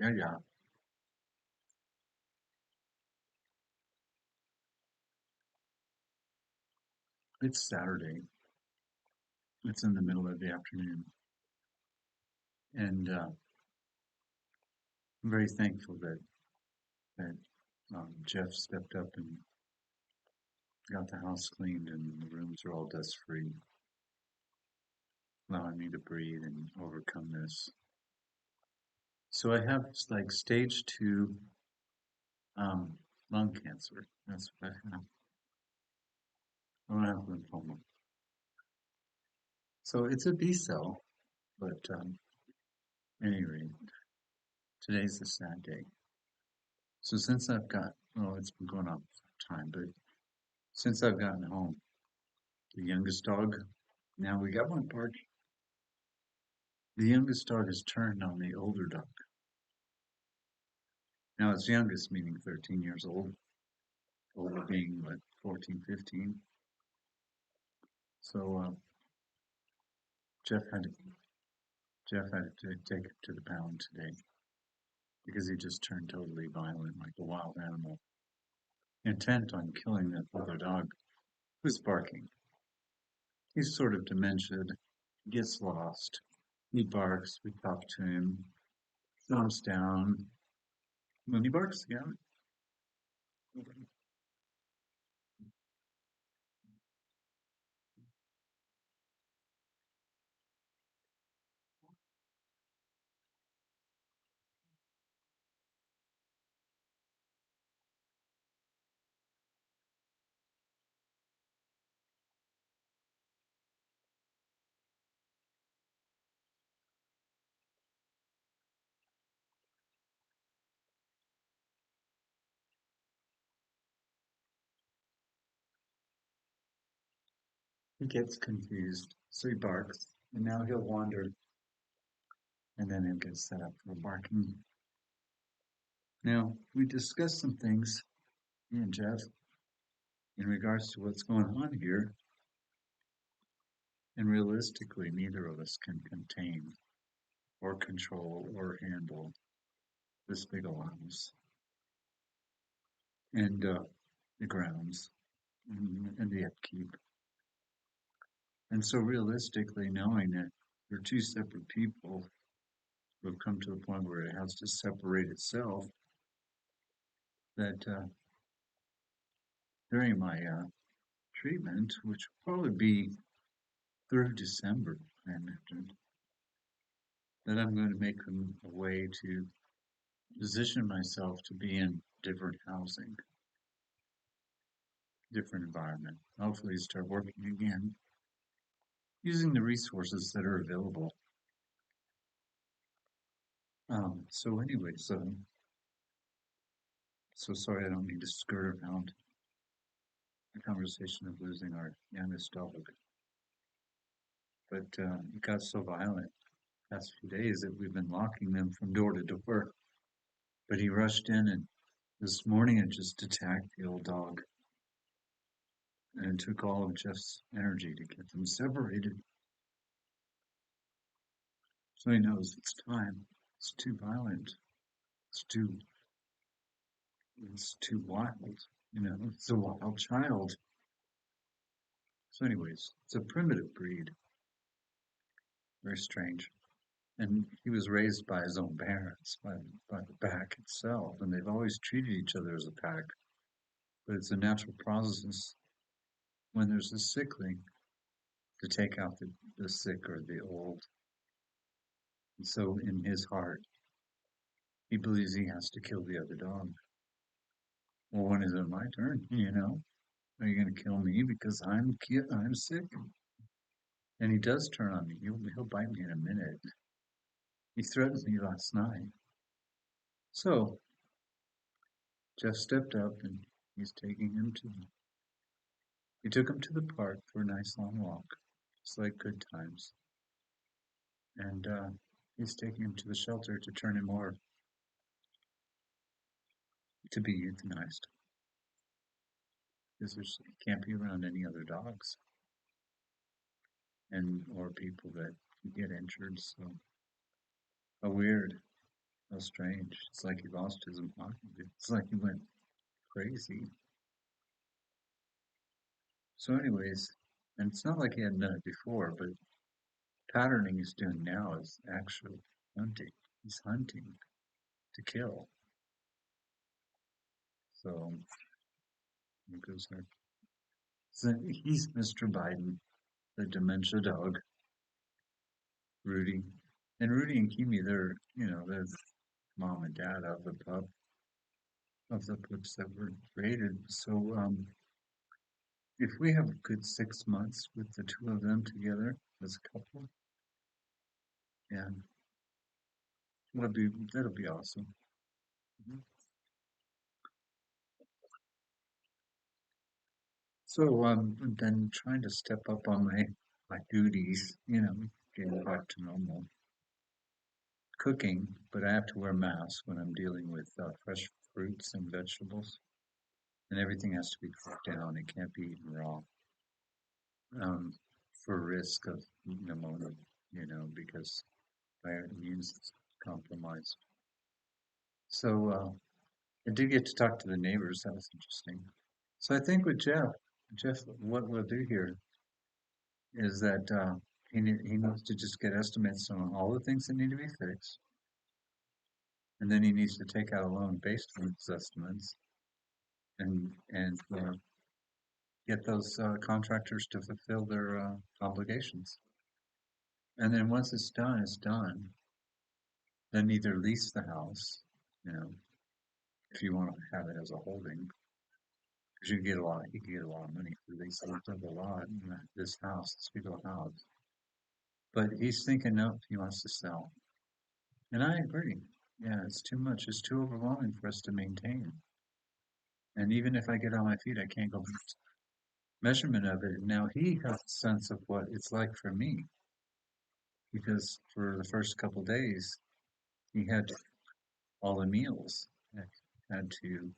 Yeah, yeah. It's Saturday. It's in the middle of the afternoon. And I'm very thankful that Jeff stepped up and got the house cleaned and the rooms are all dust free, allowing me to breathe and overcome this. So I have like stage two um, lung cancer. That's what I have. I don't have lymphoma. So it's a B cell, but anyway, today's a sad day. So since well, it's been going on for time, but since I've gotten home, the youngest dog. Now we got one bark. The youngest dog has turned on the older dog. Now it's youngest, meaning 13 years old, older being what, 14, 15. So Jeff had to Jeff had to take him to the pound today because he just turned totally violent, like a wild animal, intent on killing that other dog who's barking. He's sort of dementia, gets lost. He barks. We talk to him, thumbs down. When he barks again, he gets confused, so he barks, and now he'll wander, and then he'll get set up for barking. Now, we discussed some things, me and Jeff, in regards to what's going on here, and realistically, neither of us can contain or control or handle this big allowance and the grounds and the upkeep. And so, realistically, knowing that we're two separate people who have come to a point where it has to separate itself, that during my treatment, which will probably be through December, I imagine, that I'm going to make a way to position myself to be in different housing, different environment. Hopefully, start working again using the resources that are available. So sorry I don't mean to skirt around the conversation of losing our youngest dog, but it got so violent the past few days that we've been locking them from door to door. But he rushed in and this morning it just attacked the old dog and it took all of Jeff's energy to get them separated. So he knows it's time. It's too violent. It's too it's too wild. It's a wild child. So anyways, it's a primitive breed. Very strange. And he was raised by his own parents, by the pack itself, and they've always treated each other as a pack. But it's a natural process when there's a sickling to take out the sick or the old. And so in his heart, he believes he has to kill the other dog. Well, when is it my turn? Are you going to kill me because I'm sick? And he does turn on me. He'll bite me in a minute. He threatened me last night. So Jeff stepped up and he's taking him to. He took him to the park for a nice long walk, just like good times. And he's taking him to the shelter to turn him over to be euthanized because he can't be around any other dogs and or people that get injured. So a weird, How strange. It's like he lost his mind. It's like he went crazy. So, anyways, and it's not like he hadn't done it before, but patterning he's doing now is actually hunting. He's hunting to kill. So, it goes there. So he's Mr. Biden, the dementia dog, Rudy. And Rudy and Kimi, they're the mom and dad of the pups that were created. So, if we have a good 6 months with the two of them together as a couple, yeah, that'll be awesome. Mhm. So I've been trying to step up on my duties, getting back to normal cooking, but I have to wear masks when I'm dealing with fresh fruits and vegetables, and everything has to be cooked down. It can't be eaten raw, um, for risk of pneumonia, because my immune system is compromised. So I did get to talk to the neighbors. That was interesting. So I think with Jeff, what we'll do here is that he needs to just get estimates on all the things that need to be fixed, and then he needs to take out a loan based on his estimates, and get those contractors to fulfill their obligations. And then once it's done, it's done. Then either lease the house, you know, if you want to have it as a holding, because you can get a lot of money for leasing a lot in this house, this big old house. But he's thinking, no, he wants to sell. And I agree. Yeah, it's too much. It's too overwhelming for us to maintain. And even if I get on my feet, I can't go back to measurement of it. Now he has a sense of what it's like for me because for the first couple days, he had all the meals. I had to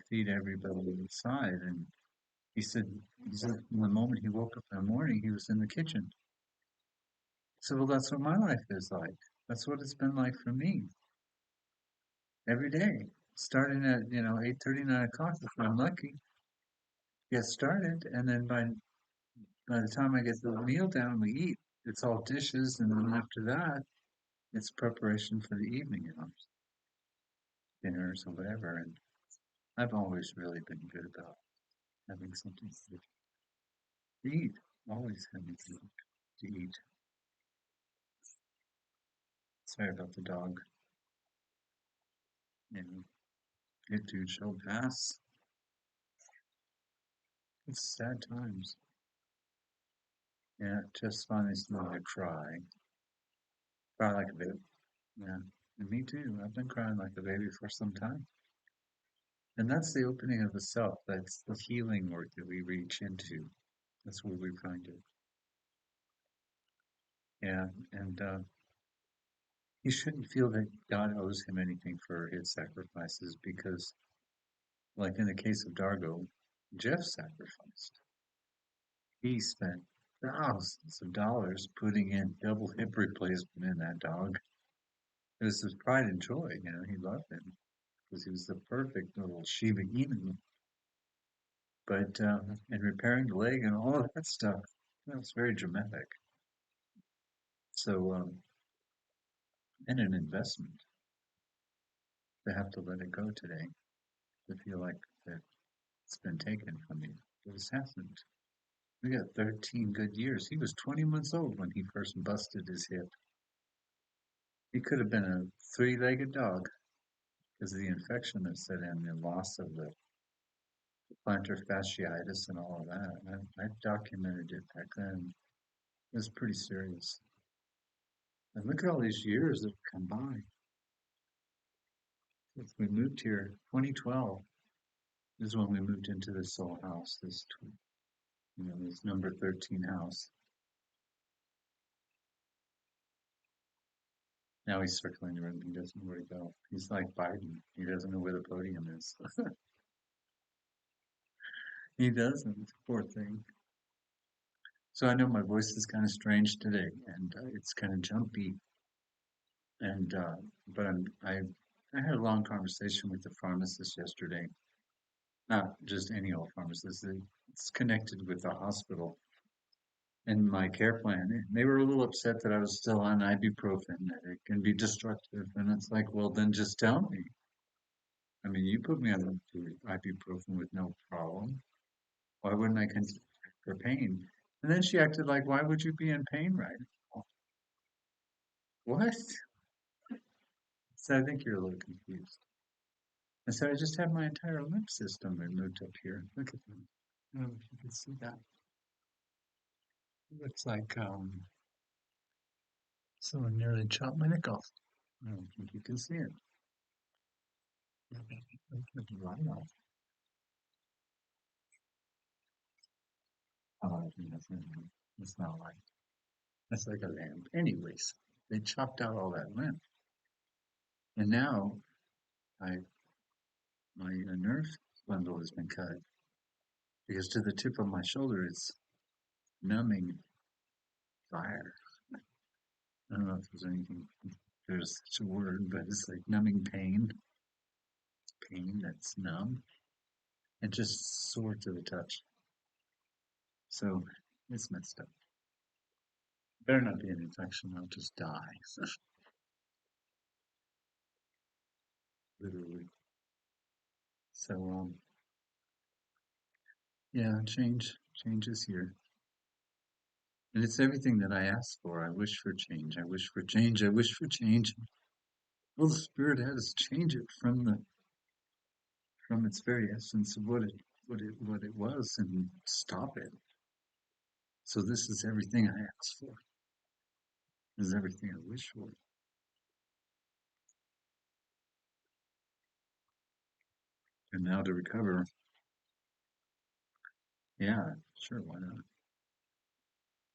feed everybody inside. And he said from the moment he woke up in the morning, he was in the kitchen. So, well, that's what my life is like. That's what it's been like for me every day, starting at 8:30, 9 o'clock if I'm lucky. Get started, and then by the time I get the meal down, we eat. It's all dishes, and then after that, it's preparation for the evening, dinners or whatever. And I've always really been good about having something to eat. Always having something to eat. Sorry about the dog. You know, it too shall pass. It's sad times. Yeah, just finally starting to cry. Cry like a baby. Yeah, and me too. I've been crying like a baby for some time. And that's the opening of the self. That's the healing work that we reach into. That's where we find it. Yeah, and he shouldn't feel that God owes him anything for his sacrifices because, like in the case of Dargo, Jeff sacrificed. He spent thousands of dollars putting in double hip replacement in that dog. It was his pride and joy. He loved him because he was the perfect little Shiba Inu. But and repairing the leg and all of that stuff, was very dramatic. So and an investment to have to let it go today, to feel like that it's been taken from you. But it hasn't. We got 13 good years. He was 20 months old when he first busted his hip. He could have been a three-legged dog because of the infection that set in, the loss of the plantar fasciitis and all of that. I documented it back then. It was pretty serious. And look at all these years that have come by. Since we moved here, 2012 is when we moved into this old house, this number 13 house. Now he's circling the room. He doesn't know where to go. He's like Biden. He doesn't know where the podium is. He doesn't. Poor thing. So I know my voice is kind of strange today, and it's kind of jumpy, And but I had a long conversation with the pharmacist yesterday. Not just any old pharmacist. It's connected with the hospital and my care plan. And they were a little upset that I was still on ibuprofen, that it can be destructive. And it's like, well, then just tell me. I mean, you put me on ibuprofen with no problem. Why wouldn't I continue for pain? And then she acted like, why would you be in pain right now? What? So I think you're a little confused. And so I just had my entire lymph system removed up here. Look at that. I don't know if you can see that. It looks like someone nearly chopped my neck off. I don't think you can see it. Right off. Oh, I think that's not right. That's like a lamb. Anyways, they chopped out all that lymph. And now I my nerve bundle has been cut because to the tip of my shoulder it's numbing fire. I don't know if there's anything, there's such a word, but it's like numbing pain, pain that's numb and just sore to the touch. So it's messed up. Better not be an infection, I'll just die. Literally. So yeah, change is here. And it's everything that I asked for. I wish for change. I wish for change. I wish for change. Well, the Spirit had us change it from its very essence of what it was and stop it. So this is everything I asked for. This is everything I wish for. And now to recover, yeah, sure, why not?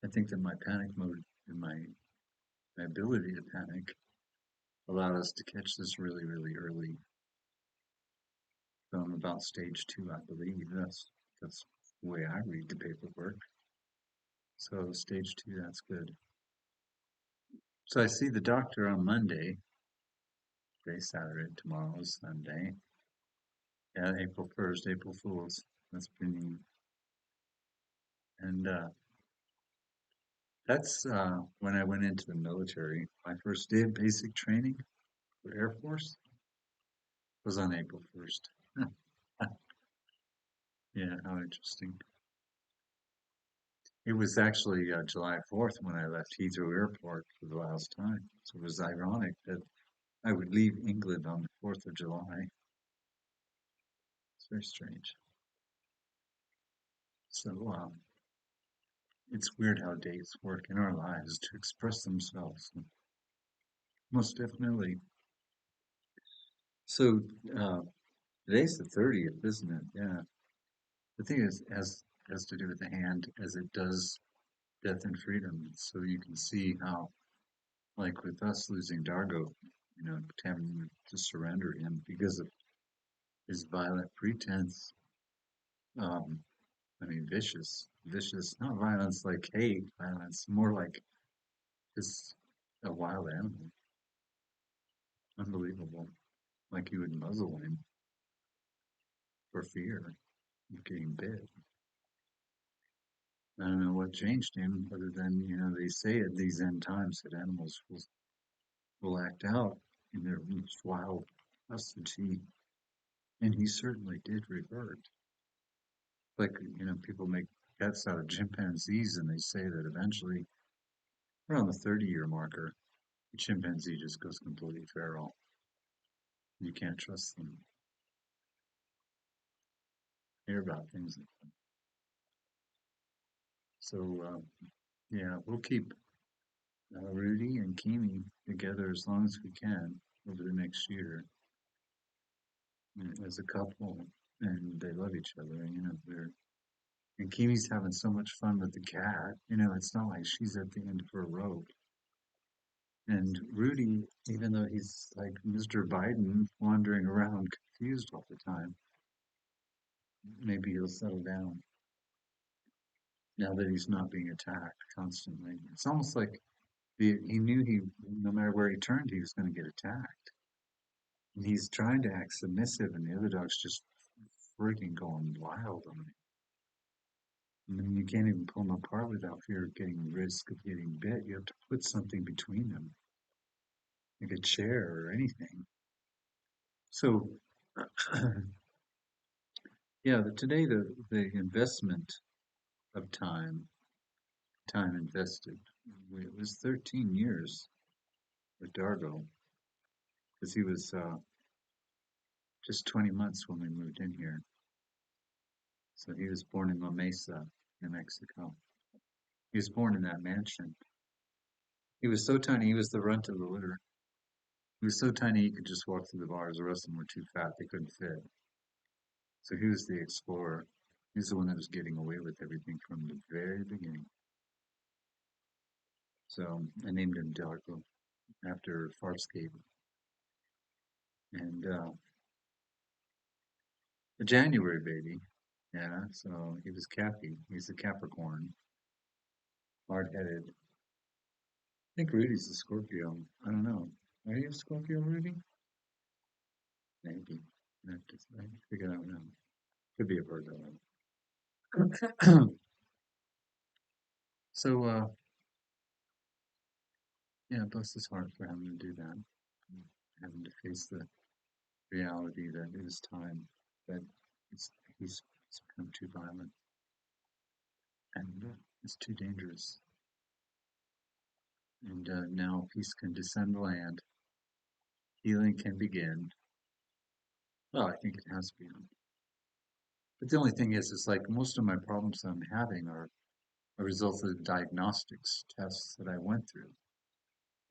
I think that my panic mode and my ability to panic allowed us to catch this really, really early. So I'm about stage 2, I believe. That's the way I read the paperwork. So stage 2, that's good. So I see the doctor on Monday. Today's Saturday, tomorrow is Sunday. Yeah, April 1st, April Fools. That's pretty neat. And that's when I went into the military. My first day of basic training for Air Force was on April 1st. Yeah, how interesting. It was actually July 4th when I left Heathrow Airport for the last time. So it was ironic that I would leave England on the 4th of July. It's very strange. So it's weird how dates work in our lives to express themselves. Most definitely. So uh, today's the 30th, isn't it? Yeah. The thing is, has to do with the hand as it does death and freedom. So you can see how, like with us losing Dargo, having to surrender him because of his violent pretense. Um, I mean, vicious, not violence like hate, violence, more like just a wild animal. Unbelievable. Like you would muzzle him for fear of getting bit. I don't know what changed him other than, they say at these end times that animals will act out in their most wild custody. And he certainly did revert. Like, people make pets out of chimpanzees and they say that eventually, around the 30-year marker, the chimpanzee just goes completely feral. You can't trust them. Hear about things. So, yeah, we'll keep Rudy and Kimi together as long as we can over the next year as a couple. And they love each other. And Kimi's having so much fun with the cat. It's not like she's at the end of her rope. And Rudy, even though he's like Mr. Biden wandering around confused all the time, maybe he'll settle down now that he's not being attacked constantly. It's almost like he knew he no matter where he turned, he was going to get attacked. And he's trying to act submissive, and the other dog's just freaking going wild on him. And then you can't even pull them apart without fear of getting risk of getting bit. You have to put something between them, like a chair or anything. So, yeah, today the investment of time invested, it was 13 years with Dargo because he was just 20 months when we moved in here. So he was born in La Mesa, New Mexico. He was born in that mansion. He was so tiny, he was the runt of the litter. He was so tiny he could just walk through the bars. The rest of them were too fat, they couldn't fit. So he was the explorer. He's the one that was getting away with everything from the very beginning. So I named him Darko after Farscape. And a January baby. Yeah, so he was Cappy. He's a Capricorn, hard-headed. I think Rudy's a Scorpio. I don't know. Are you a Scorpio, Rudy? Maybe. I have to figure that out. Could be a Virgo. So, yeah, bless his heart for having to do that. Having to face the reality that it is time, that it's, he's become too violent and it's too dangerous. And now peace can descend the land, healing can begin. Well, I think it has begun. But the only thing is, it's like most of my problems that I'm having are a result of the diagnostics tests that I went through.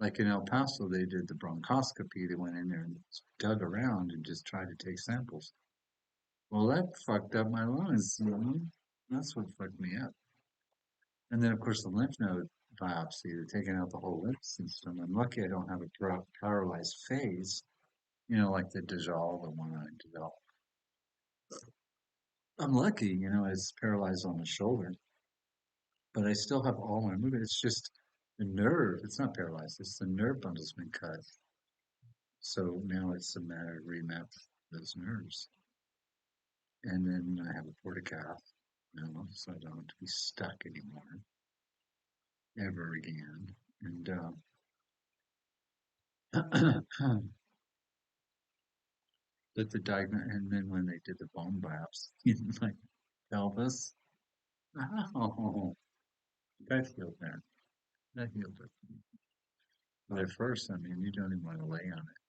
Like in El Paso, they did the bronchoscopy. They went in there and dug around and just tried to take samples. Well, that fucked up my lungs. That's what fucked me up. And then, of course, the lymph node biopsy, they're taking out the whole lymph system. I'm lucky I don't have a paralyzed phase, like the Dajjal, the one I developed. I'm lucky, it's paralyzed on the shoulder, but I still have all my movement. It's just the nerve. It's not paralyzed. It's the nerve bundle's been cut. So now it's a matter of remap those nerves. And then I have a portacath, so I don't have to be stuck anymore, ever again. And but and then when they did the bone biopsy in my pelvis, oh, that healed there. That healed it. But at first, I mean, you don't even want to lay on it.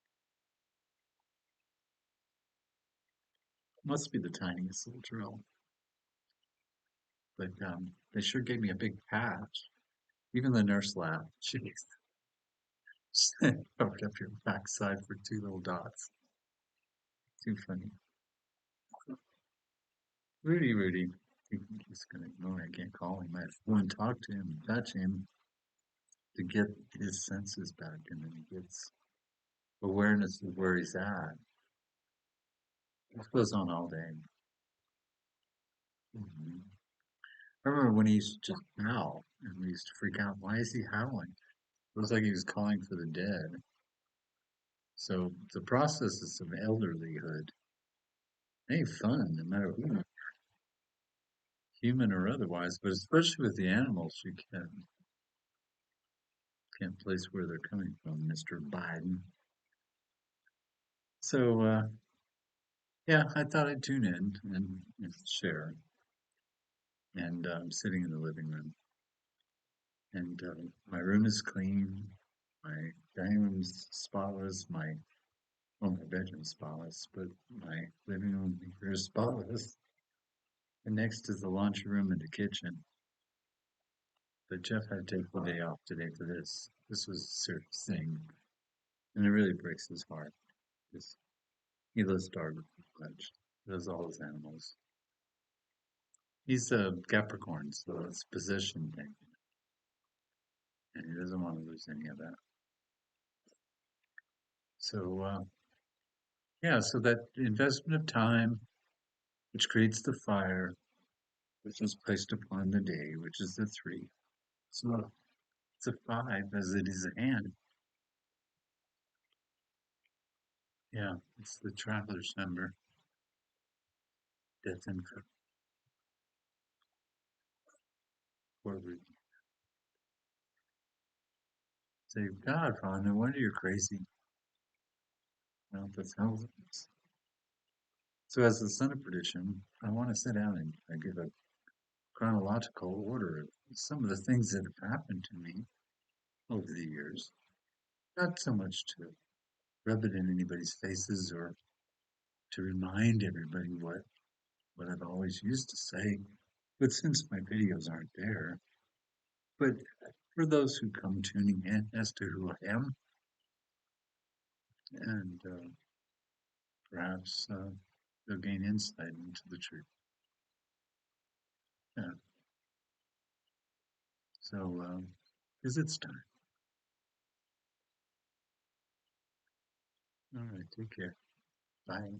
Must be the tiniest little drill. But they sure gave me a big patch. Even the nurse laughed. Jeez. Covered up your backside for two little dots. Too funny. Rudy. He's gonna ignore it. I can't call him. I have to go and talk to him, touch him to get his senses back, and then he gets awareness of where he's at. This goes on all day. I remember when he used to just howl, and we used to freak out. Why is he howling? It was like he was calling for the dead. So the processes of elderlyhood ain't fun, no matter who, human or otherwise, but especially with the animals, you can't place where they're coming from, Mr. Biden. So yeah, I thought I'd tune in and share. And I'm sitting in the living room, and my room is clean. My dining room's spotless. My bedroom's spotless, but my living room here is spotless. And next is the laundry room and the kitchen. But Jeff had to take the day off today for this. This was a serious thing, and it really breaks his heart. Because he loves dog much. He loves all his animals. He's a Capricorn, so it's a position thing, and he doesn't want to lose any of that. So yeah, so that investment of time, which creates the fire, which is placed upon the day, which is the three. So it's a five as it is a hand. Yeah, it's the traveler's number. Death info. Where we say, God, Ron, no wonder you're crazy. Well, that's how it is. So, as the son of perdition, I want to sit down and give a chronological order of some of the things that have happened to me over the years. Not so much to rub it in anybody's faces or to remind everybody what I've always used to say, but since my videos aren't there, but for those who come tuning in as to who I am, and perhaps they'll gain insight into the truth. Yeah. So, because it's time. All right, take care. Bye.